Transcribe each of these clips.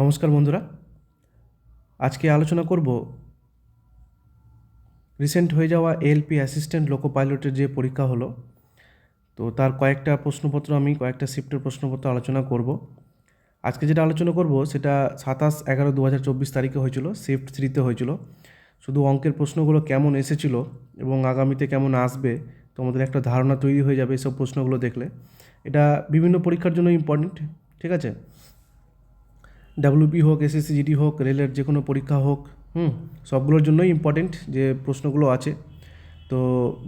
নমস্কার বন্ধুরা, আজকে আলোচনা করব রিসেন্ট হয়ে যাওয়া এএলপি অ্যাসিস্ট্যান্ট লোকো পাইলটের যে পরীক্ষা হলো, তো তার কয়েকটা প্রশ্নপত্র আমি কয়েকটা শিফটের প্রশ্নপত্র আলোচনা করব। আজকে যেটা আলোচনা করব সেটা 27/11/2024 তারিখে হয়েছিল, শিফট 3-তে হয়েছিল। শুধু অঙ্কের প্রশ্নগুলো কেমন এসেছিল এবং আগামীতে কেমন আসবে তোমাদের একটা ধারণা তৈরি হয়ে যাবে এসব প্রশ্নগুলো দেখলে। এটা বিভিন্ন পরীক্ষার জন্য ইম্পর্টেন্ট, ঠিক আছে? ডাব্লিউপি হোক, এসএসসি জিডি হোক, রেলের যে কোনো পরীক্ষা হোক, সবগুলোর জন্যই ইম্পর্টেন্ট যে প্রশ্নগুলো আছে। তো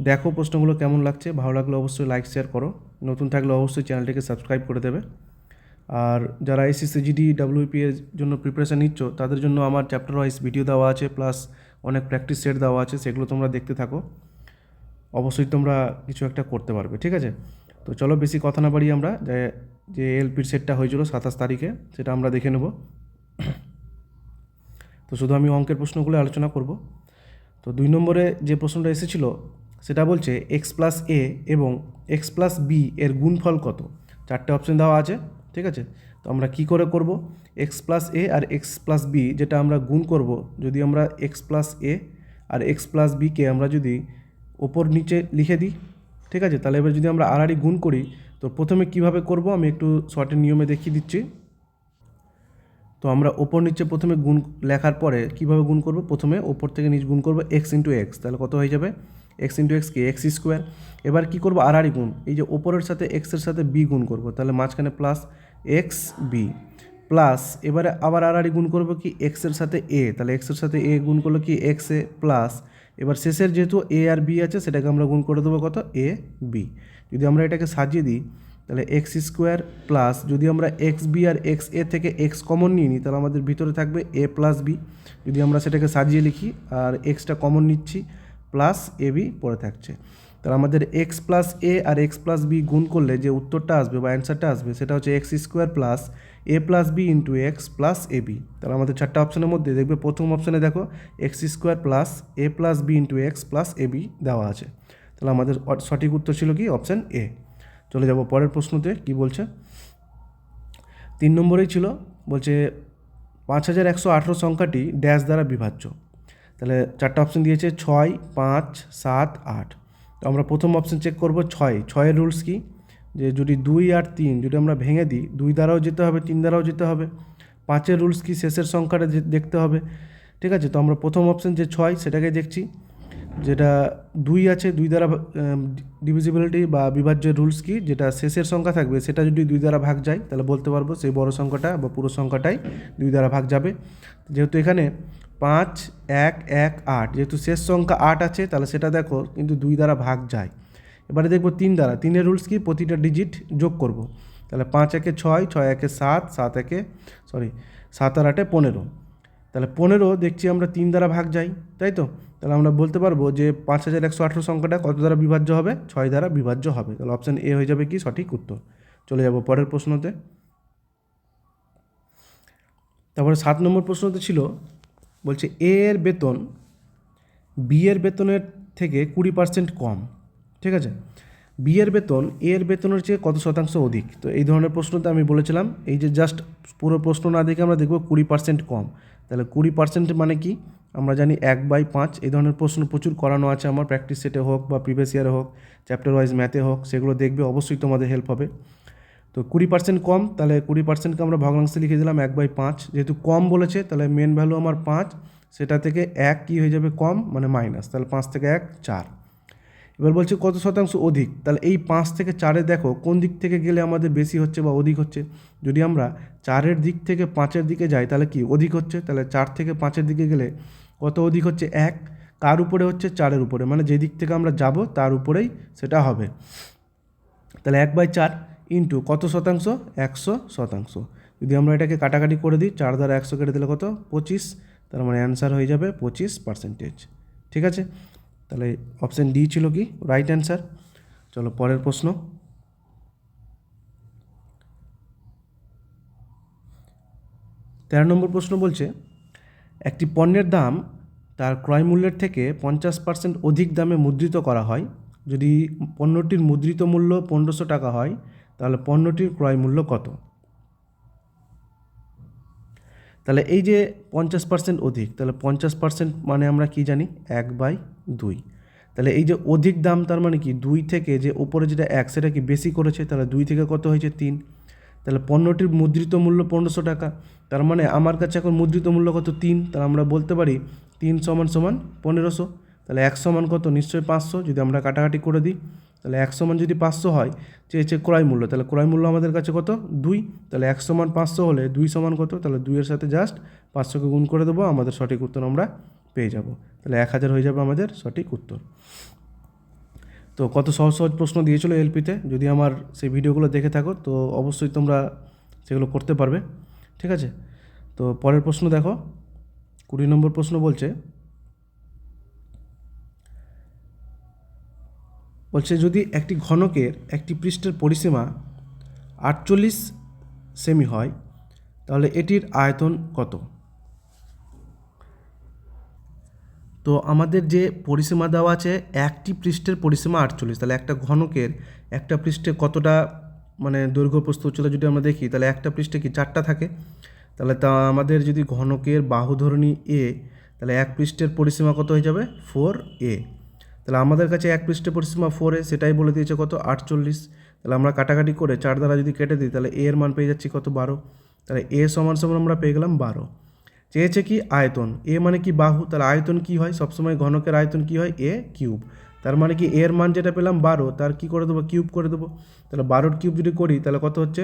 দেখো প্রশ্নগুলো কেমন লাগছে, ভালো লাগলে অবশ্যই লাইক শেয়ার করো, নতুন থাকলে অবশ্যই চ্যানেলটিকে সাবস্ক্রাইব করে দেবে। আর যারা এসএসসি জিডি ডাব্লিউপি এর জন্য প্রিপারেশান নিচ্ছ তাদের জন্য আমার চ্যাপ্টার ওয়াইজ ভিডিও দেওয়া আছে, প্লাস অনেক প্র্যাকটিস সেট দেওয়া আছে, সেগুলো তোমরা দেখতে থাকো, অবশ্যই তোমরা কিছু একটা করতে পারবে, ঠিক আছে? তো চলো বেশি কথা না বাড়িয়ে আমরা যে এলপির সেটটা হয়েছিল 27 তারিখে সেটা আমরা দেখে নেব। তো শুধু আমি অঙ্কের প্রশ্নগুলো আলোচনা করব। তো 2 নম্বরে যে প্রশ্নটা এসেছিল সেটা বলছে x+a এবং x+b এর গুণফল কত। 4টে অপশন দেওয়া আছে, ঠিক আছে? তো আমরা কি করে করব, x+a আর x+b যেটা আমরা গুণ করব, যদি আমরা x+a আর x+bকে আমরা যদি ওপর নিচে লিখে দিই, ঠিক আছে? তাহলে এবার যদি আমরা আড়াআড়ি গুণ করি, তো প্রথমে কিভাবে করব আমি একটু শর্টের নিয়মে দেখিয়ে দিচ্ছি। তো আমরা ওপর নিচে প্রথমে গুণ লেখার পরে কীভাবে গুণ করব, প্রথমে ওপর থেকে নিচ গুণ করব এক্স ইন্টু এক্স, তাহলে কত হয়ে যাবে এক্স ইন্টু এক্স কি এক্স স্কোয়ার। এবার কী করবো, আড়াআড়ি গুণ, এই যে ওপরের সাথে এক্সের সাথে বি গুণ করব, তাহলে মাঝখানে প্লাস এক্স বি প্লাস, এবারে আবার আড়াআড়ি গুণ করব কি এক্সের সাথে এ, তাহলে এক্সের সাথে এ গুণ করলো কি এক্স এ প্লাস, এবার শেষের যেহেতু এ আর বি আছে সেটাকে আমরা গুণ করে দেবো কত এ বি। যদি আমরা এটাকে সাজিয়ে দিই তাহলে এক্স স্কোয়ার প্লাস, যদি আমরা এক্স বি আর এক্স এ থেকে এক্স কমন নিয়ে নিই তাহলে আমাদের ভিতরে থাকবে এ প্লাস বি, যদি আমরা সেটাকে সাজিয়ে লিখি আর এক্সটা কমন নিচ্ছি প্লাস এ বি পড়ে থাকছে, তাহলে আমাদের এক্স প্লাস এ আর এক্স প্লাস বি গুণ করলে যে উত্তরটা আসবে বা অ্যান্সারটা আসবে সেটা হচ্ছে x square plus a plus b into x plus a b. তাহলে আমাদের 4টে অপশনের মধ্যে দেখবে প্রথম অপশানে দেখো x square plus a plus b into x plus a b দেওয়া আছে, তাহলে আমাদের সঠিক উত্তর ছিল কি অপশান এ। চলে যাব পরের প্রশ্নতে, কি বলছে 3 নম্বরেই ছিল, বলছে 5118 সংখ্যাটি ড্যাশ দ্বারা বিভাজ্য। তাহলে 4টে অপশন দিয়েছে 6, 5, 7, 8। তো আমরা প্রথম অপশন চেক করব 6। 6-এর রুলস কি, যে যদি 2 আর 3 যদি আমরা ভেঙে দিই 2 দ্বারাও যেতে হবে 3 দ্বারাও যেতে হবে। 5-এর রুলস কি, শেষের সংখ্যাটা দেখতে হবে, ঠিক আছে? তো আমরা প্রথম অপশন যে 6 সেটাকে দেখছি, যেটা 2 আছে 2 দ্বারা ডিভিজিবিলিটি বা বিভাজ্যের রুলস কি, যেটা শেষের সংখ্যা থাকবে সেটা যদি 2 দ্বারা ভাগ যায় তাহলে বলতে পারবো সেই বড় সংখ্যাটা বা পুরো সংখ্যাটাই 2 দ্বারা ভাগ যাবে। যেহেতু এখানে 5, 1, 1, 8, যেহেতু শেষ সংখ্যা 8 আছে তাহলে সেটা দেখো কিন্তু 2 দ্বারা ভাগ যায়। এবারে দেখবো 3 দ্বারা, 3-এর রুলস কি, প্রতিটা ডিজিট যোগ করব, তাহলে 5 একে 6, 6 একে 7, 7 একে 7 আর 8-এ 15, তাহলে 15 দেখছি আমরা 3 দ্বারা ভাগ যাই, তাই তো? তাহলে আমরা বলতে পারবো যে 5118 সংখ্যাটা কত দ্বারা বিভাজ্য হবে, 6 দ্বারা বিভাজ্য হবে, তাহলে অপশান এ হয়ে যাবে কি সঠিক উত্তর। চলে যাব পরের প্রশ্নতে। তারপরে 7 নম্বর প্রশ্নতে ছিল, বলছে এ এর বেতন বি এর বেতনের থেকে 20% কম, ঠিক আছে? বি এর বেতন এ এর বেতনের চেয়ে কত শতাংশ অধিক। তো এই ধরনের প্রশ্নতে আমি বলেছিলাম এই যে জাস্ট পুরো প্রশ্ন না দেখে আমরা দেখব 20% কম, তাহলে 20% মানে কি, আমরা জানি 1/5। এই ধরনের প্রশ্ন প্রচুর করানো আছে আমার, প্র্যাকটিস সেটে হোক বা প্রিভিয়াস ইয়ারে হোক, চ্যাপ্টার ওয়াইজ ম্যাথে হোক, সেগুলো দেখবে, অবশ্যই তোমাদের হেল্প হবে। তো 20% কম, তাহলে 20%কে আমরা ভগ্নাংশে লিখে দিলাম 1/5, যেহেতু কম বলেছে তাহলে মেন ভ্যালু আমার 5, সেটা থেকে 1 কী হয়ে যাবে কম মানে মাইনাস, তাহলে 5 থেকে 1 4। এবার বলছে কত শতাংশ অধিক, তাহলে এই 5 থেকে 4-এ দেখো কোন দিক থেকে গেলে আমাদের বেশি হচ্ছে বা অধিক হচ্ছে। যদি আমরা 4-এর দিক থেকে 5-এর দিকে যাই তাহলে কি অধিক হচ্ছে, তাহলে 4 থেকে 5-এর দিকে গেলে কত অধিক হচ্ছে 1, কার উপরে হচ্ছে 4-এর উপরে, মানে যে দিক থেকে আমরা যাব তার উপরেই সেটা হবে। তাহলে 1/4 ইন্টু কত শতাংশ, 100%। যদি আমরা এটাকে কাটাকাটি করে দিই, 4 দ্বারা 100 কেটে দিলে কত 25, তার মানে অ্যান্সার হয়ে যাবে 25%, ঠিক আছে? তাহলে অপশান ডি ছিল কি রাইট অ্যান্সার। চলো পরের প্রশ্ন। 13 নম্বর প্রশ্ন বলছে একটি পণ্যের দাম তার ক্রয় মূল্যের থেকে 50% অধিক দামে মুদ্রিত করা হয়। যদি পণ্যটির মুদ্রিত মূল্য 1500 টাকা হয় তাহলে পণ্যটির ক্রয় মূল্য কত। তাহলে এই যে 50% অধিক, তাহলে 50% মানে আমরা কি জানি 1/2। তাহলে এই যে অধিক দাম তার মানে কি 2 থেকে যে ওপরে যেটা 1 সেটা কি বেশি করেছে, তাহলে 2 থেকে কত হয়েছে 3। তাহলে পণ্যটির মুদ্রিত মূল্য 1500 টাকা, তার মানে আমার কাছে এখন মুদ্রিত মূল্য কত 3, তাহলে আমরা বলতে পারি 3 সমান সমান 1500। তাহলে 1 সমান কত, নিশ্চয়ই 500। যদি আমরা কাটাকাটি করে দিই তাহলে 1 সমান যদি 500 হয়, চেয়েছে ক্রয় মূল্য, তাহলে ক্রয় মূল্য আমাদের কাছে কত 2। তাহলে 1 সমান 500 হলে 2 সমান কত, তাহলে 2 এর সাথে জাস্ট 500কে গুণ করে দেবো, আমাদের সঠিক উত্তর আমরা পেয়ে যাব। তাহলে 1000 হয়ে যাবে আমাদের সঠিক উত্তর। তো কত সহজ সহজ প্রশ্ন দিয়েছিল এলপিতে, যদি আমার সেই ভিডিওগুলো দেখে থাকো তো অবশ্যই তোমরা সেগুলো করতে পারবে। ঠিক আছে, তো পরের প্রশ্ন দেখো, 20 নম্বর প্রশ্ন বলছে যদি একটি ঘনকের একটি পৃষ্ঠের পরিসীমা 48 সেমি হয় তাহলে এটির আয়তন কত। তো আমাদের যে পরিসীমা দেওয়া আছে একটি পৃষ্ঠের পরিসীমা 48, তাহলে একটা ঘনকের একটা পৃষ্ঠে কতটা মানে দৈর্ঘ্য প্রস্থ উচ্চতা যদি আমরা দেখি, তাহলে একটা পৃষ্ঠে কি 4টা থাকে। তাহলে তা আমাদের যদি ঘনকের বাহু ধরনী এ, তাহলে এক পৃষ্ঠের পরিসীমা কত হয়ে যাবে 4a। তাহলে আমাদের কাছে এক পৃষ্ঠের পরিসীমা 4a, সেটাই বলে দিয়েছে কত 48। তাহলে আমরা কাটাকাটি করে 4 দ্বারা যদি কেটে দিই তাহলে এ এর মান পেয়ে যাচ্ছি কত 12। তাহলে এ সমান সমান আমরা পেয়ে গেলাম 12। চেয়েছে কি আয়তন, এ মানে কি বাহু, তাহলে আয়তন কি হয় সবসময় ঘনকের আয়তন কি হয় এ কিউব। তার মানে কি এর মান যেটা পেলাম 12, তার কি করে দেবো কিউব করে দেবো। তাহলে 12 কিউব যদি করি তাহলে কত হচ্ছে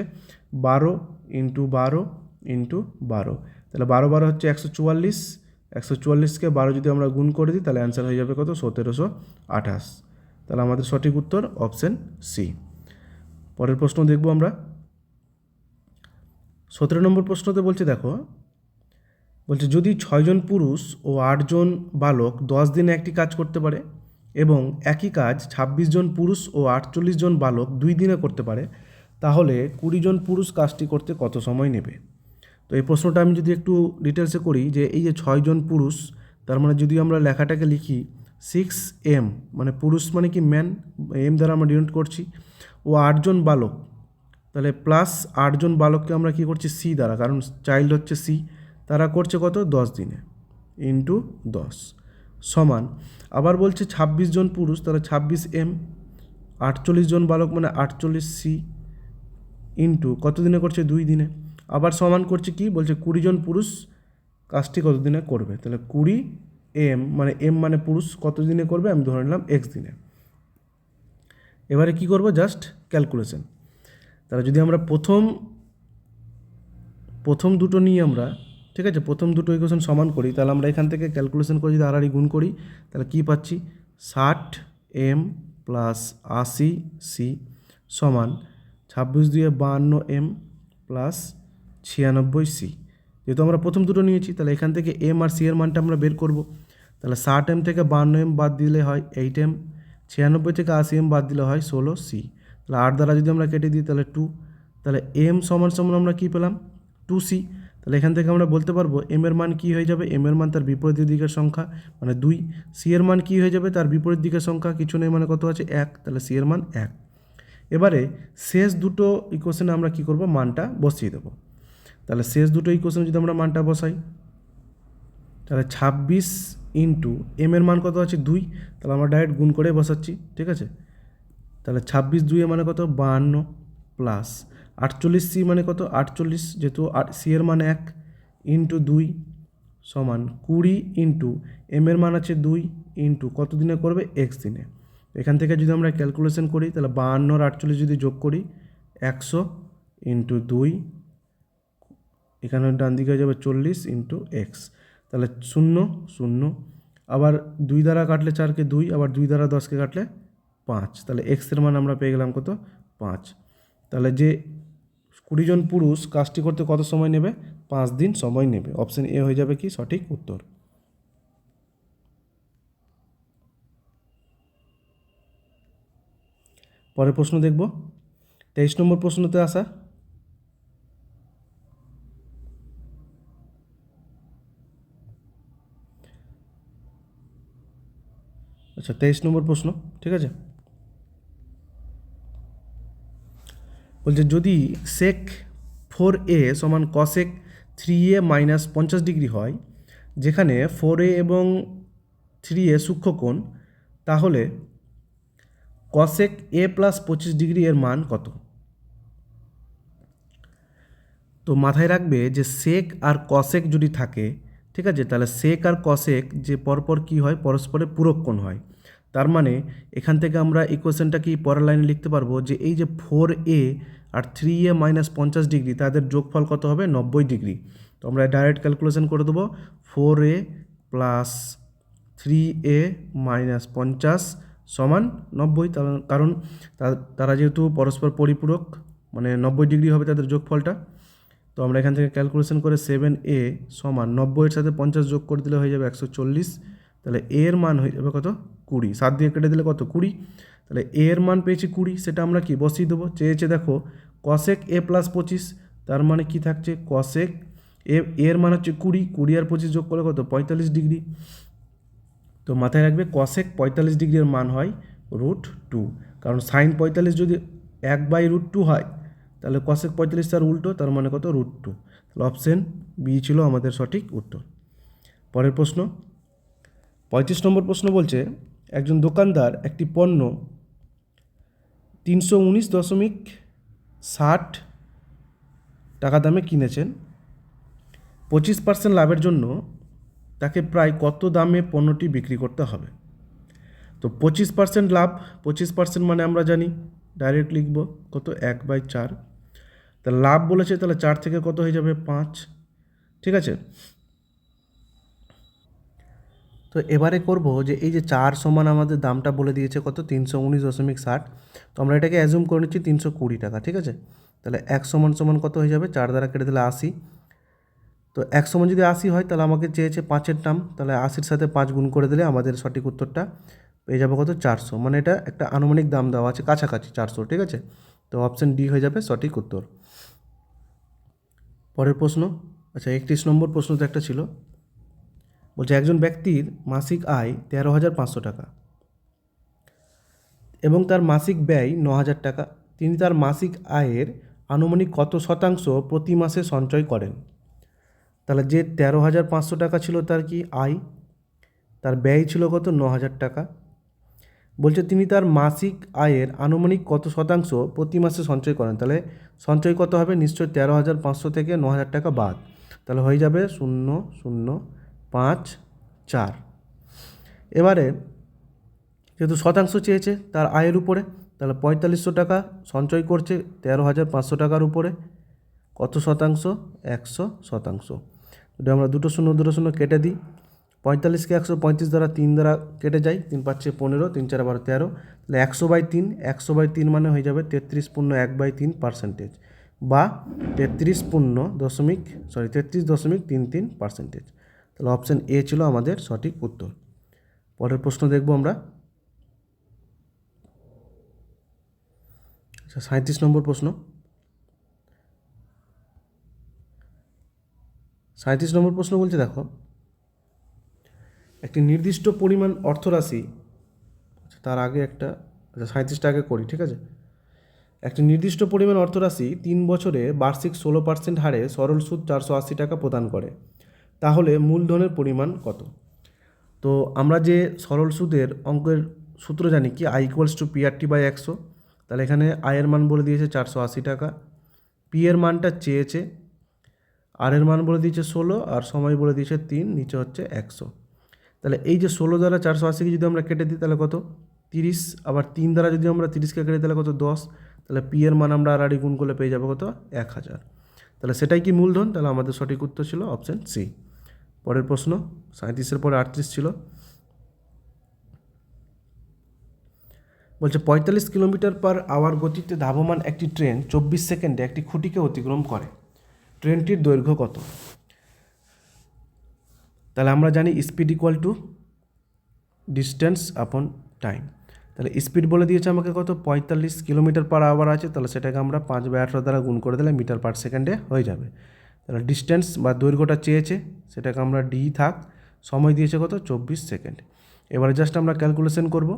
12 ইন্টু 12 ইন্টু 12, তাহলে 12 12 হচ্ছে 144। 144কে 12 যদি আমরা গুণ করে দিই তাহলে অ্যান্সার হয়ে যাবে কত 1728। তাহলে আমাদের সঠিক উত্তর অপশন সি। পরের প্রশ্ন দেখব আমরা, 17 নম্বর প্রশ্নতে বলছে দেখো, যদি 6 জন পুরুষ ও 8 জন বালক 10 দিনে একটি কাজ করতে পারে এবং একই কাজ 26 জন পুরুষ ও 48 জন বালক 2 দিনে করতে পারে, তাহলে 20 জন পুরুষ কাজটি করতে কত সময় নেবে। তো এই প্রশ্নটা আমি যদি একটু ডিটেলসে করি, যে এই যে 6 জন পুরুষ, তার মানে যদি আমরা লেখাটাকে লিখি 6m, মানে পুরুষ মানে কি ম্যান, এম দ্বারা আমরা ডিনোট করছি, ও 8 জন বালক, তাহলে প্লাস 8 জন বালককে আমরা কি করছি সি দ্বারা, কারণ চাইল্ড হচ্ছে সি, তারা করছে কত 10 দিনে ইন্টু 10 সমান, আবার বলছে 26 জন পুরুষ, তাহলে 26m, 48 জন বালক মানে 48c ইন্টু কত দিনে করছে 2 দিনে, আবার সমান করছে কি বলছে 20 জন পুরুষ কাজটি কত দিনে করবে, তাহলে 20m মানে m মানে পুরুষ কত দিনে করবে, আমি ধরে নিলাম x দিনে। এবারে কি করব জাস্ট ক্যালকুলেশন, তাহলে যদি আমরা প্রথম দুটো নিয়ে আমরা, ঠিক আছে, প্রথম দুটো ইকুয়েশন সমান করি, তাহলে আমরা এখান থেকে ক্যালকুলেশন করে যদি আড়াআড়ি গুণ করি তাহলে কী পাচ্ছি 60m প্লাস 80c সমান 26 দিয়ে 52m প্লাস 96c। যেহেতু আমরা প্রথম দুটো নিয়েছি তাহলে এখান থেকে m আর c এর মানটা আমরা বের করব। তাহলে 60m থেকে 52m বাদ দিলে হয় 8m, 96 থেকে 80m বাদ দিলে হয় 16c, তাহলে 8 দ্বারা যদি আমরা কেটে দিই তাহলে 2, তাহলে m সমান সমান আমরা কী পেলাম 2c। তাহলে এখান থেকে আমরা বলতে পারবো m এর মান কী হয়ে যাবে, m এর মান তার বিপরীত দিকের সংখ্যা মানে 2, c এর মান কী হয়ে যাবে তার বিপরীত দিকের সংখ্যা কিছু নেই মানে কত আছে 1, তাহলে c এর মান 1। এবারে শেষ দুটো ইকুয়েশনে আমরা কী করব মানটা বসিয়ে দেবো। তাহলে শেষ দুটো ইকুয়েশনে যদি আমরা মানটা বসাই তাহলে 26 ইন্টু m এর মান কত আছে 2, তাহলে আমরা ডাইরেক্ট গুণ করে বসাচ্ছি, ঠিক আছে। তাহলে 26 2 মানে কত 52 প্লাস 48c মানে কত 48, যেহেতু c এর মান 1 ইন্টু 2 সমান 20 ইন্টু m এর মান আছে 2 ইন্টু কত দিনে করবে x দিনে। এখান থেকে যদি আমরা ক্যালকুলেশন করি তাহলে 52 আর 48 যদি যোগ করি 100 ইন্টু 2, এখানে ডান দিকে হয়ে যাবে 40 ইন্টু এক্স, তাহলে 0 0, আবার 2 দ্বারা কাটলে 4কে 2, আবার 2 দ্বারা 10কে কাটলে 5, তাহলে এক্সের মান আমরা পেয়ে গেলাম কত 5। তাহলে যে 20 জন পুরুষ কাজটি করতে কত সময় নেবে 5 দিন সময় নেবে, অপশন এ হয়ে যাবে কি সঠিক উত্তর। পরের প্রশ্ন দেখব, 23 নম্বর প্রশ্নতে আসা, আচ্ছা 23 নম্বর প্রশ্ন, ঠিক আছে, বলছে যদি sec 4a সমান cosec 3a মাইনাস 50 ডিগ্রি হয়, যেখানে 4a এবং 3a সূক্ষ্মকোণ, তাহলে কসেক a প্লাস 25 ডিগ্রি এর মান কত? তো মাথায় রাখবে যে সেক আর কসেক যদি থাকে, ঠিক আছে, তাহলে সেক আর কসেক যে পরপর কি হয়, পরস্পরের পূরক কোণ হয়। তার মানে এখান থেকে আমরা ইকুয়েশনটা কি পরের লাইনে লিখতে পারবো যে এই যে 4a আর 3a মাইনাস 50 ডিগ্রি, তাদের যোগফল কত হবে? 90 ডিগ্রি। তো আমরা ডাইরেক্ট ক্যালকুলেশন করে দেবো 4a প্লাস 3a মাইনাস 50 সমান 90, কারণ তারা যেহেতু পরস্পর পরিপূরক, মানে 90 ডিগ্রি হবে তাদের যোগফলটা। তো আমরা এখান থেকে ক্যালকুলেশন করে 7a সমান 90-এর সাথে 50 যোগ করে দিলে হয়ে যাবে 140। তাহলে a এর মান হয়ে যাবে কত? 20। 7 দিয়ে কেটে দিলে কত? 20। তাহলে a এর মান পেয়েছি 20, সেটা আমরা কি বসিয়ে দেবো। চেয়েছে দেখো কসেক a প্লাস 25, তার মানে কি থাকছে? কসেক এর মান হচ্ছে 20, 20 আর 25 যোগ করলে কত? 45 ডিগ্রি। তো মাথায় রাখবে কসেক 45 ডিগ্রির মান হয় √2, কারণ সাইন 45 যদি 1/√2 হয়, তাহলে কসেক 45 তার উল্টো, তার মানে কত? √2। তাহলে অপশন বি ছিল আমাদের সঠিক উত্তর। পরের প্রশ্ন 35 নম্বর প্রশ্ন বলছে, একজন দোকানদার একটি পণ্য 319.60 টাকা দামে কিনেছেন। 25% লাভের জন্য তাকে প্রায় কত দামে পণ্যটি বিক্রি করতে হবে? তো 25% লাভ, 25% মানে আমরা জানি ডাইরেক্ট লিখব কত? 1/4। তাহলে লাভ বলেছে, তাহলে 4 থেকে কত হয়ে যাবে? 5। ঠিক আছে, তো এবারে করব যে এই যে 4 সমান আমাদের দামটা বলে দিয়েছে কত? 319.60। তো আমরা এটাকে অ্যাজুম করে নিচ্ছি 320 টাকা। ঠিক আছে, তাহলে 1 সমান সমান কত হয়ে যাবে? 4 দ্বারা কেটে দিলে 80। তো 1 সমান যদি 80 হয়, তাহলে আমাকে চেয়েছে 5-এর টার্ম, তাহলে 80-র সাথে 5 গুণ করে দিলে আমাদের সঠিক উত্তরটা পেয়ে যাবো কত? 400। মানে এটা একটা আনুমানিক দাম দেওয়া আছে, কাছাকাছি 400। ঠিক আছে, তো অপশান ডি হয়ে যাবে সঠিক উত্তর। পরের প্রশ্ন, আচ্ছা 31 নম্বর প্রশ্ন তো একটা ছিল, বলছে একজন ব্যক্তির মাসিক আয় 13,500 টাকা এবং তার মাসিক ব্যয় 9,000 টাকা। তিনি তার মাসিক আয়ের আনুমানিক কত শতাংশ প্রতি মাসে সঞ্চয় করেন? তাহলে যে 13,500 টাকা ছিল তার কি আয়, তার ব্যয় ছিল কত? 9,000 টাকা। বলছে তিনি তার মাসিক আয়ের আনুমানিক কত শতাংশ প্রতি মাসে সঞ্চয় করেন। তাহলে সঞ্চয় কত হবে? নিশ্চয়ই 13,500 থেকে 9,000 টাকা বাদ, তাহলে হয়ে যাবে 0,054। এবারে যেহেতু শতাংশ চেয়েছে তার আয়ের উপরে, তাহলে 4500 টাকা সঞ্চয় করছে 13,500 টাকার উপরে। কত শতাংশ? 100%। যদি আমরা দুটো শূন্য কেটে দিই, 45কে 135 দ্বারা 3 দ্বারা কেটে যায়, 3 পাচ্ছে 15, 3 4 12 13, তাহলে 100/3, 100/3 মানে হয়ে যাবে 33.1/3%, বা 33.33.33%। তাহলে অপশান এ ছিল আমাদের সঠিক উত্তর। পরের প্রশ্ন দেখব আমরা, আচ্ছা 37 নম্বর প্রশ্ন। 37 নম্বর প্রশ্ন বলছে দেখো, একটি নির্দিষ্ট পরিমাণ অর্থরাশি, তার আগে একটা, আচ্ছা 37টা আগে করি। ঠিক আছে, একটি নির্দিষ্ট পরিমাণ অর্থরাশি 3 বছরে বার্ষিক 16% হারে সরল সুদ 480 টাকা প্রদান করে, তাহলে মূলধনের পরিমাণ কত? তো আমরা যে সরল সুদের অঙ্কের সূত্র জানি কি, I=PRT/100। তাহলে এখানে আয়ের মান বলে দিয়েছে 480 টাকা, পি এর মানটা চেয়েছে, আর এর মান বলে দিয়েছে 16, আর সময় বলে দিয়েছে 3, নিচে হচ্ছে 100। তাহলে এই যে 16 দ্বারা 480কে যদি আমরা কেটে দিই তাহলে কত? 30, আবার 3 দ্বারা যদি আমরা 30কে কেটে তাহলে কত? 10। তাহলে পি এর মান আমরা আর গুণ করলে পেয়ে যাবো কত? 1000। তাহলে সেটাই কি মূলধন? তাহলে আমাদের সঠিক উত্তর ছিল অপশান সি। পরের প্রশ্ন 37-এর পরে 38 ছিল, বলছে 45 কিলোমিটার/আওয়ার গতিতে ধাবমান একটি ট্রেন 24 সেকেন্ডে একটি খুঁটিকে অতিক্রম করে, ট্রেনটির দৈর্ঘ্য কত? তাহলে আমরা জানি স্পিড = ডিস্টেন্স আপন টাইম। তাহলে স্পিড বলে দিয়েছে আমাকে কত? 45 কিলোমিটার/আওয়ার আছে, তাহলে সেটাকে আমরা 5/18 দ্বারা গুণ করে দিলে মিটার/সেকেন্ডে হয়ে যাবে। তাহলে ডিস্টেন্স বা দৈর্ঘ্যটা চেয়েছে, সেটাকে আমরা ডি থাক, সময় দিয়েছে কত? 24 সেকেন্ড। এবারে জাস্ট আমরা ক্যালকুলেশন করব,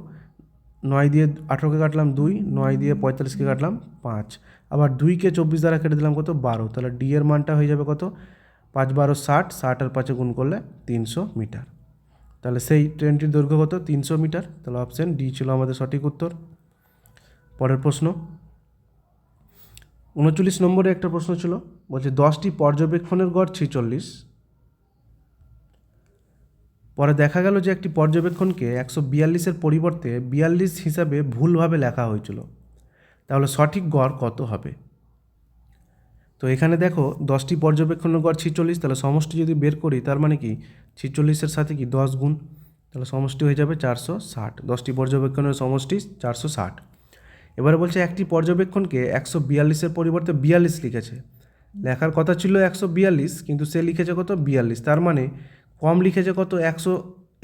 9 দিয়ে 18কে কাটলাম 2, 9 দিয়ে 45কে কাটলাম 5, আবার 2কে 24 দ্বারা কেটে দিলাম কত? 12। তাহলে ডি এর মানটা হয়ে যাবে কত? 5 12 60, 60 আর 5 গুণ করলে 300 মিটার। তাহলে সেই ট্রেনটির দৈর্ঘ্য কত? 300 মিটার। তাহলে অপশান ডি ছিল আমাদের সঠিক উত্তর। পরের প্রশ্ন 39 নম্বরে একটা প্রশ্ন ছিল, বলছে 10টি পর্যবেক্ষণের গড় 46। পরে দেখা গেল যে একটি পর্যবেক্ষণকে 142-এর পরিবর্তে 42 হিসাবে ভুলভাবে লেখা হয়েছিল, তাহলে সঠিক গড় কত হবে? তো এখানে দেখো 10টি পর্যবেক্ষণের গড় 46, তাহলে সমষ্টি যদি বের করি তার মানে কি 46-এর সাথে কি 10 গুণ, তাহলে সমষ্টি হয়ে যাবে 460। 10টি পর্যবেক্ষণের সমষ্টি 460। এবারে বলছে একটি পর্যবেক্ষণকে 142-এর পরিবর্তে 42 লিখেছে। লেখার কথা ছিল 142, কিন্তু সে লিখেছে কত? 42। তার মানে কম লিখেছে কত?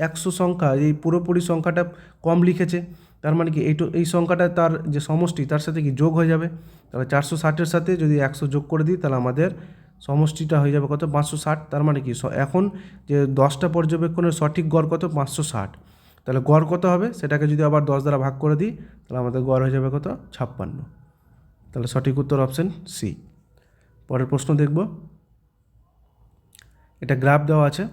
100 সংখ্যা, এই পুরোপুরি সংখ্যাটা কম লিখেছে। তার মানে কি এই সংখ্যাটা তার যে সমষ্টি তার সাথে কি যোগ হয়ে যাবে। তাহলে 460-এর সাথে যদি 100 যোগ করে দিই তাহলে আমাদের সমষ্টিটা হয়ে যাবে কত? 560। তার মানে কি এখন যে 10টা পর্যবেক্ষণের সঠিক গড় কত? 560। তাহলে গড় কত হবে সেটাকে যদি আবার 10 দ্বারা ভাগ করে দিই তাহলে আমাদের গড় হয়ে যাবে কত? 56। তাহলে সঠিক উত্তর অপশান সি। পরের প্রশ্ন দেখব, এটা গ্রাফ দেওয়া আছে।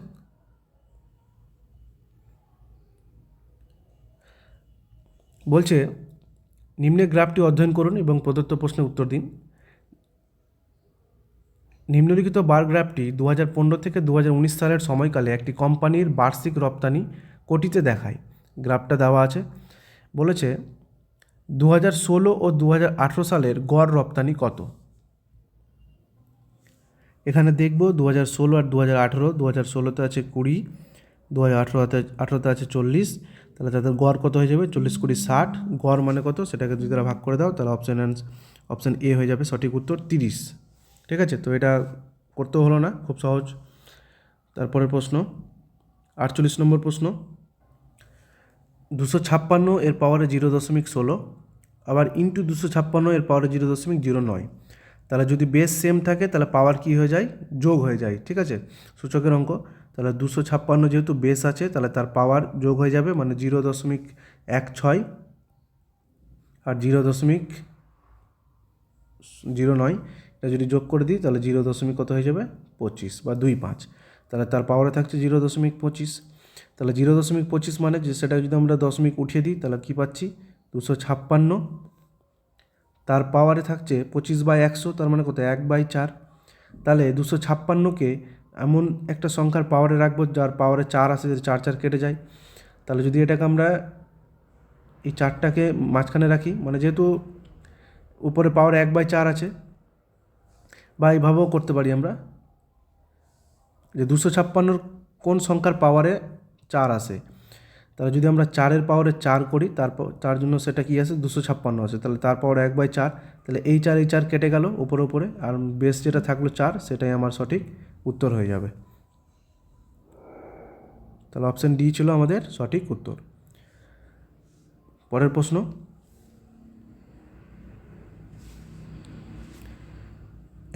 বলছে নিম্নের গ্রাফটি অধ্যয়ন করুন এবং প্রদত্ত প্রশ্নের উত্তর দিন। নিম্নলিখিত বার গ্রাফটি 2015 থেকে 2019 সালের সময়কালে একটি কোম্পানির বার্ষিক রপ্তানি কোটিতে দেখায়। গ্রাফটা দেওয়া আছে। বলেছে 2016 ও 2018 সালের গড় রপ্তানি কত? এখানে দেখব 2016 আর 2018। 2016-তে আছে 20, 2018-তে আছে 40। তাহলে তাদের গড় কত হয়ে যাবে? 40 20 60। গড় মানে কত সেটাকে যদি তারা ভাগ করে দাও তাহলে অপশান এ হয়ে যাবে সঠিক উত্তর 30। ঠিক আছে, তো এটা করতেও হলো না, খুব সহজ। তারপরের প্রশ্ন 48 নম্বর প্রশ্ন, 256 এর পাওয়ারে 0.16 আবার ইন্টু 256 এর পাওয়ারে 0.09। তাহলে যদি বেস সেম থাকে তাহলে পাওয়ার কি হয়ে যায়? যোগ হয়ে যায়। ঠিক আছে, সূচকের অঙ্ক। তাহলে 256 যেহেতু বেস আছে তাহলে তার পাওয়ার যোগ হয়ে যাবে, মানে 0.16 আর 0.09। এটা যদি যোগ করে দিই তাহলে 0. কত হয়ে যাবে? 25 বা 25। তাহলে তার পাওয়ারে থাকছে 0.25। তাহলে 0.25 মানে যে সেটা যদি আমরা দশমিক উঠিয়ে দিই তাহলে কী পাচ্ছি? 256। তার পাওয়ারে থাকছে 25/100, তার মানে কত? 1/4। তাহলে 256কে এমন একটা সংখ্যার পাওয়ারে রাখবো যার পাওয়ারে 4 আসে, যদি 4 4 কেটে যায়। তাহলে যদি এটাকে আমরা এই 4টাকে মাঝখানে রাখি, মানে যেহেতু উপরে পাওয়ার 1/4 আছে, বা এইভাবেও করতে পারি আমরা যে 256 কোন সংখ্যার পাওয়ারে 4 আসে। তাহলে যদি আমরা 4-এর পাওয়ারে 4 করি তার জন্য সেটা কি আসে? 256 আসে। তাহলে তার পাওয়ার 1/4। তাহলে এই 4 কেটে গেল উপরে, আর বেস যেটা থাকলো 4, সেটাই আমার সঠিক উত্তর হয়ে যাবে। তাহলে অপশান ডি ছিল আমাদের সঠিক উত্তর। পরের প্রশ্ন,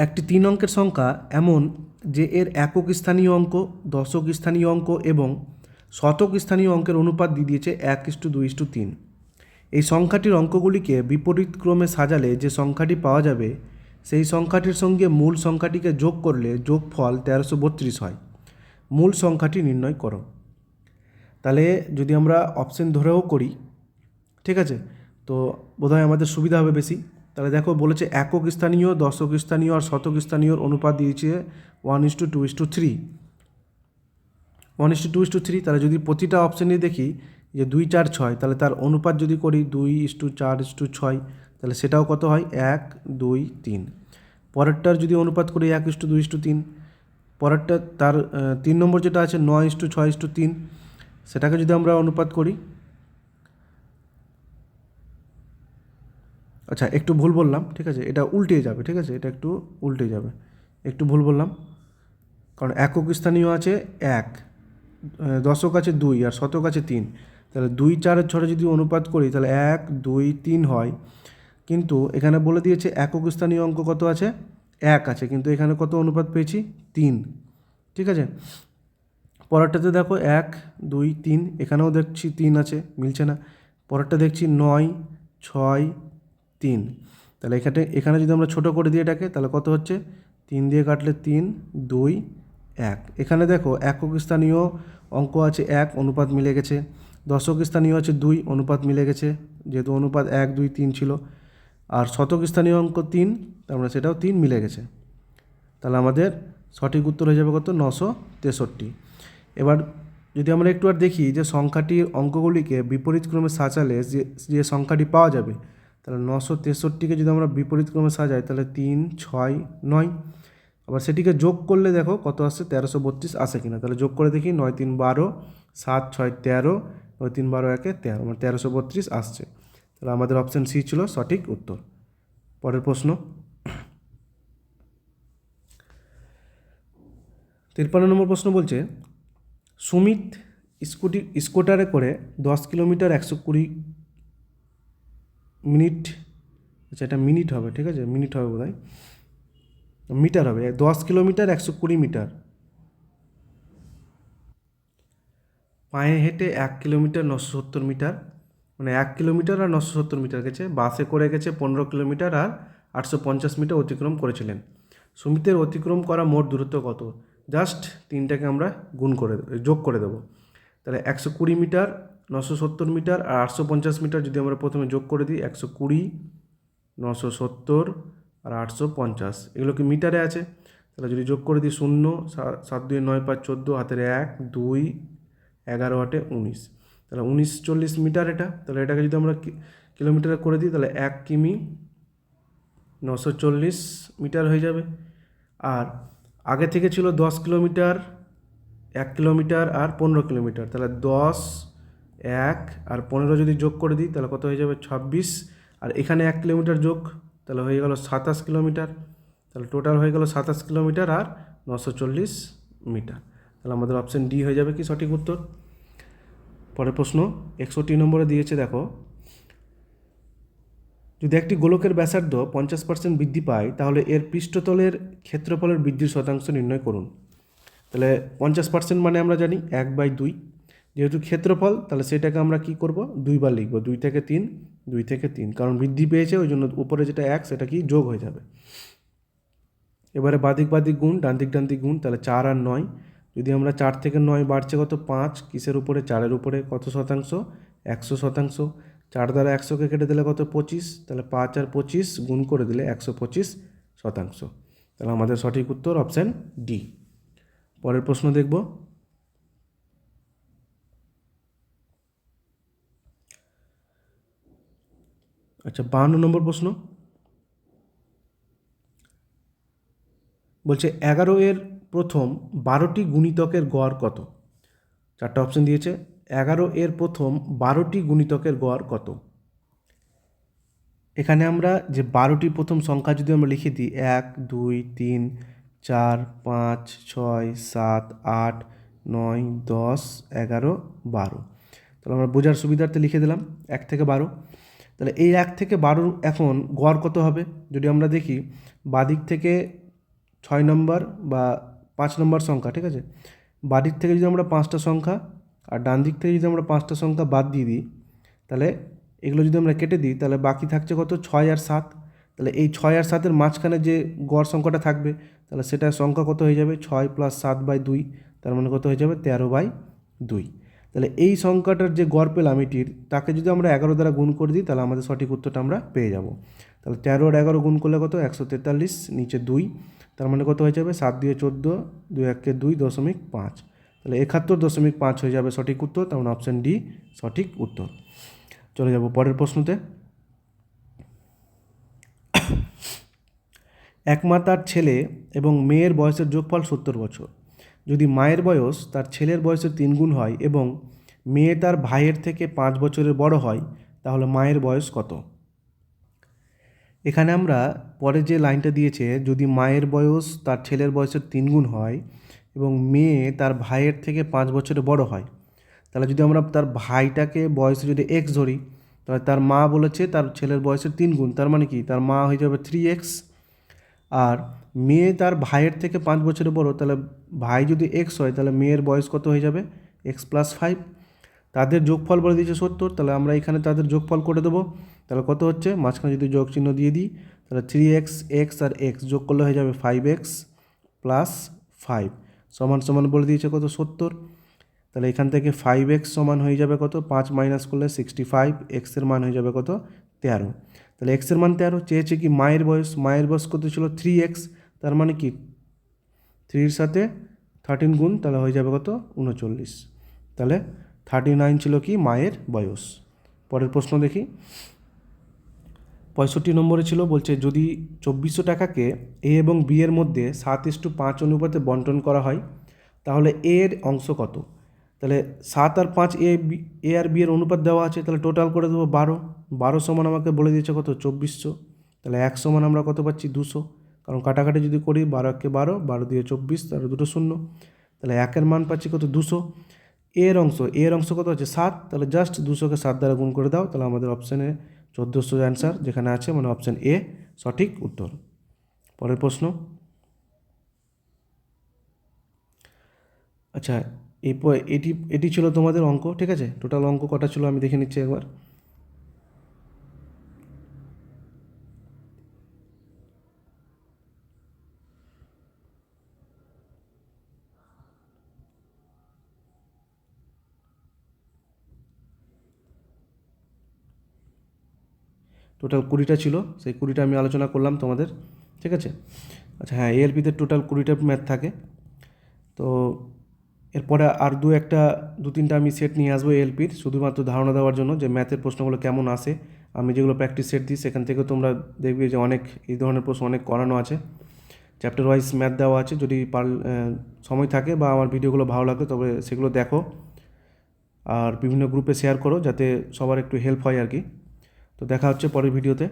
একটি 3 অঙ্কের সংখ্যা এমন যে এর একক স্থানীয় অঙ্ক, দশক স্থানীয় অঙ্ক এবং শতক স্থানীয় অঙ্কের অনুপাত দিয়ে দিয়েছে 1:2:3। এই সংখ্যাটির অঙ্কগুলিকে বিপরীত ক্রমে সাজালে যে সংখ্যাটি পাওয়া যাবে সেই সংখ্যাটির সঙ্গে মূল সংখ্যাটিকে যোগ করলে যোগফল 1332 হয়। মূল সংখ্যাটি নির্ণয় করো। তাহলে যদি আমরা অপশন ধরেও করি, ঠিক আছে, তো বোধহয় আমাদের সুবিধা হবে বেশি। তাহলে দেখো বলেছে একক স্থানীয়, দশক স্থানীয় আর শতক স্থানীয়র অনুপাত দিয়েছে 1:2:3। 1:2:3। তাহলে যদি প্রতিটা অপশানে দেখি যে 2 4 6, তাহলে তার অনুপাত যদি করি 2:4:6, তাহলে সেটাও কত হয়? 1 2 3। পরেরটার যদি অনুপাত করি 1:2:3। পরেরটা তার 3 নম্বর যেটা আছে 9:6:3, সেটাকে যদি আমরা অনুপাত করি, আচ্ছা একটু ভুল বললাম, ঠিক আছে, এটা উল্টে যাবে। ঠিক আছে, এটা একটু উল্টে যাবে, একটু ভুল বললাম, কারণ একক স্থানীয় আছে 1, দশক আছে 2 আর শতক আছে 3। তাহলে 2 4 যদি অনুপাত করি তাহলে 1 2 3 হয়। কিন্তু এখানে বলে দিয়েছে একক স্থানীয় অঙ্ক কত আছে? 1 আছে, কিন্তু এখানে কত অনুপাত পেয়েছি? 3। ঠিক আছে, পরেরটাতে দেখো 1 2 3, এখানেও দেখছি 3 আছে, মিলছে না। পরেরটা দেখছি 9 6 3। তাহলে এখানে যদি আমরা ছোটো করে দিই এটাকে, তাহলে কত হচ্ছে? 3 দিয়ে কাটলে 3 2 এক। এখানে দেখো একক স্থানীয় অঙ্ক আছে 1, অনুপাত মিলে গেছে। দশক স্থানীয় আছে 2, অনুপাত মিলে গেছে, যেহেতু অনুপাত 1 2 3 ছিল। আর শতক স্থানীয় অঙ্ক 3, তার মানে সেটাও 3 মিলে গেছে। তাহলে আমাদের সঠিক উত্তর হয়ে যাবে কত? 963। এবার যদি আমরা একটু আর দেখি যে সংখ্যাটির অঙ্কগুলিকে বিপরীত ক্রমে সাজালে যে সংখ্যাটি পাওয়া যাবে, তাহলে 963কে যদি আমরা বিপরীত ক্রমে সাজাই তাহলে 3 6 9। আবার সেটিকে যোগ করলে দেখো কত আসছে, 1332 আসে কিনা। তাহলে যোগ করে দেখি, 9 3 12, 7 6 13, 9 3 12 1 13, মানে 1332 আসছে। তাহলে আমাদের অপশান সি ছিল সঠিক উত্তর। পরের প্রশ্ন 53 নম্বর প্রশ্ন বলছে, সুমিত স্কুটারে করে 10 কিলোমিটার 120 মিনিট, আচ্ছা এটা মিনিট হবে, ঠিক আছে, মিনিট হবে বোধ হয়, মিটার হবে, 10 কিলোমিটার 120 মিটার পায়ে হেঁটে 1 কিলোমিটার 970 মিটার, মানে 1 কিলোমিটার আর 970 মিটার গেছে। বাসে করে গেছে 15 কিলোমিটার আর 850 মিটার অতিক্রম করেছিলেন। সুমিতের অতিক্রম করা মোট দূরত্ব কত? জাস্ট তিনটাকে আমরা যোগ করে দেবো। তাহলে 120 মিটার, 970 মিটার আর 850 মিটার যদি আমরা প্রথমে যোগ করে দিই, 120, 970 আর 850, এগুলো কি মিটারে আছে? তাহলে যদি যোগ করে দিই 0, 7 2 9 5 14, হাতের 1 2, 11 8 19, তাহলে 1940 মিটার এটা। তাহলে এটাকে যদি আমরা কিলোমিটারে করে দিই তাহলে 1 কিমি 940 মিটার হয়ে যাবে। আর আগে থেকে ছিল 10 কিলোমিটার, 1 কিলোমিটার আর 15 কিলোমিটার, তাহলে 10 1 আর 15 যদি যোগ করে দিই তাহলে কত হয়ে যাবে? 26। আর এখানে 1 কিলোমিটার যোগ, তাহলে হয়ে গেল 27 কিলোমিটার। তাহলে টোটাল হয়ে গেল 27 কিলোমিটার আর 940 মিটার। তাহলে আমাদের অপশান ডি হয়ে যাবে কি সঠিক উত্তর। পরের প্রশ্ন 61 নম্বরে দিয়েছে, দেখো, যদি একটি গোলকের ব্যাসার্ধ 50% বৃদ্ধি পায় তাহলে এর পৃষ্ঠতলের ক্ষেত্রফলের বৃদ্ধির শতাংশ নির্ণয় করুন। তাহলে 50% মানে আমরা জানি 1/2, যেহেতু ক্ষেত্রফল তাহলে সেটাকে আমরা কি করব? 2 বার লিখব, 2 থেকে 3, 2 থেকে 3, কারণ বৃদ্ধি পেয়েছে ওই জন্য উপরে যেটা 1 সেটা কি যোগ হয়ে যাবে। এবারে বাদিক গুণ, ডান দিক গুণ, তাহলে 4 আর 9, যদি আমরা 4 থেকে 9 বাড়ছে কত? 5, কিসের উপরে? 4-এর উপরে। কত শতাংশ? 100%। 4 দ্বারা 100কে কেটে দিলে কত? 25, তাহলে 5 আর 25 গুণ করে দিলে 125%। তাহলে আমাদের সঠিক উত্তর অপশান ডি। পরের প্রশ্ন দেখব, আচ্ছা 52 নম্বর প্রশ্ন বলছে 11 এর প্রথম 12টি গুণিতকের গড় কত? 4টা অপশন দিয়েছে। 11 এর প্রথম 12টি গুণিতকের গড় কত? এখানে আমরা যে 12টি প্রথম সংখ্যা যদি আমরা লিখে দিই, 1 2 3 4 5 6 7 8 9 10 11 12, তাহলে আমরা বোঝার সুবিধার্থে লিখে দিলাম 1 থেকে 12। তাহলে এই 1 থেকে 12 এখন গড় কত হবে? যদি আমরা দেখি বাদিক থেকে 6 নম্বর বা 5 নম্বর সংখ্যা, ঠিক আছে, বাদিক থেকে যদি আমরা 5টা সংখ্যা আর ডান দিক থেকে যদি আমরা 5টা সংখ্যা বাদ দিয়ে দিই, তাহলে এগুলো যদি আমরা কেটে দিই তাহলে বাকি থাকছে কত? 6 আর 7। তাহলে এই 6 আর 7-এর মাঝখানে যে গড় সংখ্যাটা থাকবে তাহলে সেটার সংখ্যা কত হয়ে যাবে? 6 + 7/2, তার মানে কত হয়ে যাবে? 13/2। তাহলে এই সংখ্যাটার যে গড় পেলাম এটির, তাকে যদি আমরা 11 দ্বারা গুণ করে দিই তাহলে আমাদের সঠিক উত্তরটা আমরা পেয়ে যাব। তাহলে 13 আর 11 গুণ করলে কত? 143, নিচে 2, তার মানে কত হয়ে যাবে? 7 2 14, 2 1 2.5। তাহলে 71.5 হয়ে যাবে সঠিক উত্তর। তার মানে অপশান ডি সঠিক উত্তর। চলে যাব পরের প্রশ্নতে। এক মা তার ছেলে এবং মেয়ের বয়সের যোগফল 70 বছর। যদি মায়ের বয়স তার ছেলের বয়সের 3 গুণ হয় এবং মেয়ে তার ভাইয়ের থেকে 5 বছরের বড় হয়, তাহলে মায়ের বয়স কত? এখানে আমরা পরে যে লাইনটা দিয়েছে, যদি মায়ের বয়স তার ছেলের বয়সের 3 গুণ হয় এবং মেয়ে তার ভাইয়ের থেকে 5 বছরের বড় হয়, তাহলে যদি আমরা তার ভাইটাকে বয়সে যদি এক্স ধরি, তাহলে তার মা বলেছে তার ছেলের বয়সের 3 গুণ, তার মানে কি তার মা হয়ে যাবে 3x। আর মেয়ে তার ভাইয়ের থেকে 5 বছরের বড়, তাহলে ভাই যদি এক্স হয় তাহলে মেয়ের বয়স কত হয়ে যাবে? x + 5। তাদের যোগফল বলে দিয়েছে 70, তাহলে আমরা এখানে তাদের যোগফল করে দেবো। তাহলে কত হচ্ছে? মাঝখানে যদি যোগ চিহ্ন দিয়ে দিই তাহলে 3x, x আর x যোগ করলে হয়ে যাবে 5x + 5 সমান সমান বলে দিয়েছে কত 70, তাহলে এখান থেকে 5x সমান হয়ে যাবে কত 5 মাইনাস করলে 65, এক্সের মান হয়ে যাবে কত 13। তাহলে এক্সের মান 13, চেয়েছে কি মায়ের বয়স কত ছিল 3x, তার মানে কি 3-র সাথে 13 গুণ, তাহলে হয়ে যাবে কত 39। তাহলে 39 ছিল কি মায়ের বয়স। পরের প্রশ্ন দেখি, 65 নম্বরে ছিল, বলছে যদি 2400 টাকাকে এ এবং বি এর মধ্যে 7:5 অনুপাতে বন্টন করা হয় তাহলে এ এর অংশ কত। তাহলে 7 আর 5 এ আর বি এর অনুপাত দেওয়া আছে, তাহলে টোটাল করে দেবো 12 সমান আমাকে বলে দিয়েছে কত 2400, তাহলে 1 সমান আমরা কত পাচ্ছি 200, কারণ কাটাকাটি যদি করি 12 × 12 দিয়ে 24, তার দুটো শূন্য, তাহলে 1-এর মান পাচ্ছি কত 200। এর অংশ কত আছে 7, তাহলে জাস্ট 200কে 7 দ্বারা গুণ করে দাও, তাহলে আমাদের অপশানে 1400 অ্যান্সার যেখানে আছে, মানে অপশান এ সঠিক উত্তর। পরের প্রশ্ন, আচ্ছা এটি ছিল তোমাদের অঙ্ক, ঠিক আছে। টোটাল অঙ্ক কটা ছিল আমি দেখে নিচ্ছি একবার। টোটাল 20টা ছিল, সেই 20টা আমি আলোচনা করলাম তোমাদের, ঠিক আছে। আচ্ছা হ্যাঁ, এএলপিতে টোটাল 20টা ম্যাথ থাকে। তো এরপরে আর দু তিনটা আমি সেট নিয়ে আসবো এএলপির, শুধুমাত্র ধারণা দেওয়ার জন্য যে ম্যাথের প্রশ্নগুলো কেমন আসে। আমি যেগুলো প্র্যাকটিস সেট দিই সেখান থেকেও তোমরা দেখবে যে অনেক এই ধরনের প্রশ্ন অনেক করানো আছে, চ্যাপ্টার ওয়াইজ ম্যাথ দেওয়া আছে। যদি সময় থাকে বা আমার ভিডিওগুলো ভালো লাগে তবে সেগুলো দেখো, আর বিভিন্ন গ্রুপে শেয়ার করো যাতে সবার একটু হেল্প হয় আর কি। তো দেখা হচ্ছে পরের ভিডিওতে।